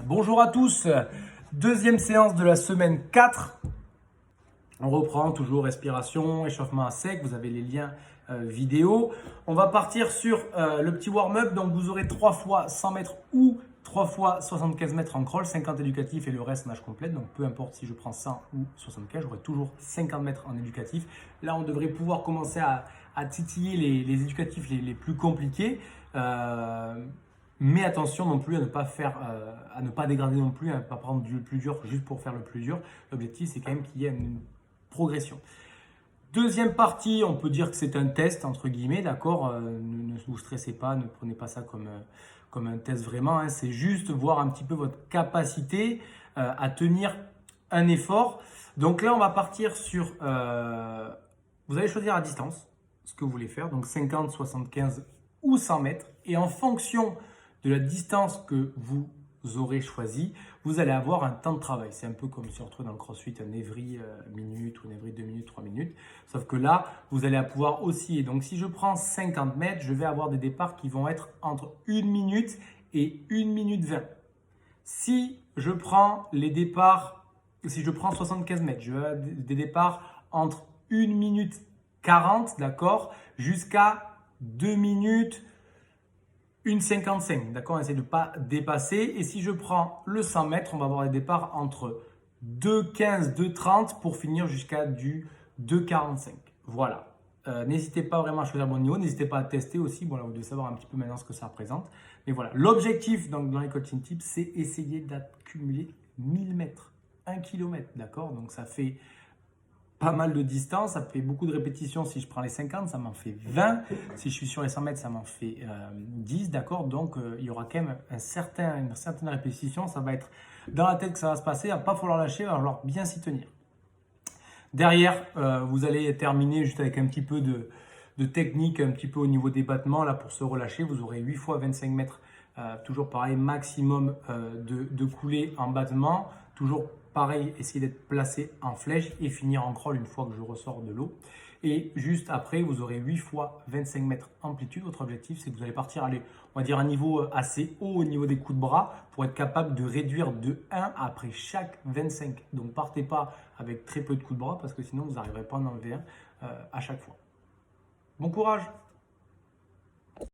Bonjour à tous, deuxième séance de la semaine 4. On reprend toujours respiration, échauffement à sec, vous avez les liens vidéo. On va partir sur le petit warm-up, donc vous aurez 3 fois 100 mètres ou 3 fois 75 mètres en crawl, 50 éducatifs et le reste nage complète. Donc peu importe si je prends 100 ou 75, j'aurai toujours 50 mètres en éducatif. Là, on devrait pouvoir commencer à titiller les éducatifs les plus compliqués. Mais attention non plus à ne pas dégrader non plus, à ne pas prendre du plus dur juste pour faire le plus dur. L'objectif, c'est quand même qu'il y ait une progression. Deuxième partie, on peut dire que c'est un test, entre guillemets, d'accord. Ne vous stressez pas, ne prenez pas ça comme un test vraiment. Hein. C'est juste voir un petit peu votre capacité à tenir un effort. Donc là, on va partir sur... vous allez choisir la distance, ce que vous voulez faire. Donc 50, 75 ou 100 mètres. Et en fonction de la distance que vous aurez choisi, vous allez avoir un temps de travail. C'est un peu comme si on retrouvait dans le crossfit un every minute ou un every 2 minutes, 3 minutes. Sauf que là, vous allez pouvoir osciller. Donc si je prends 50 mètres, je vais avoir des départs qui vont être entre 1 minute et 1 minute 20. Si je prends les départs, si je prends 75 mètres, je vais avoir des départs entre 1 minute 40, d'accord, jusqu'à 2 minutes 1,55, d'accord, on essaie de ne pas dépasser. Et si je prends le 100 mètres, on va avoir des départs entre 2,15, 2,30 pour finir jusqu'à du 2,45. Voilà. N'hésitez pas vraiment à choisir mon niveau, n'hésitez pas à tester aussi. Bon, là, vous devez savoir un petit peu maintenant ce que ça représente. Mais voilà, l'objectif donc, dans les coaching tips, c'est essayer d'accumuler 1000 mètres, 1 km, d'accord. Donc ça fait pas mal de distance, ça fait beaucoup de répétitions. Si je prends les 50, ça m'en fait 20. Si je suis sur les 100 mètres, ça m'en fait 10, d'accord. Donc, il y aura quand même une certaine répétition. Ça va être dans la tête que ça va se passer. Il ne va pas falloir lâcher, il va falloir bien s'y tenir. Derrière, vous allez terminer juste avec un petit peu de technique, un petit peu au niveau des battements. Là, pour se relâcher, vous aurez 8 fois 25 mètres. Toujours pareil, maximum de coulées en battement. Toujours pareil, essayer d'être placé en flèche et finir en crawl une fois que je ressors de l'eau. Et juste après, vous aurez 8 fois 25 mètres amplitude. Votre objectif, c'est que vous allez partir, on va dire, à un niveau assez haut au niveau des coups de bras pour être capable de réduire de 1 après chaque 25. Donc, partez pas avec très peu de coups de bras parce que sinon, vous n'arriverez pas à en enlever un à chaque fois. Bon courage!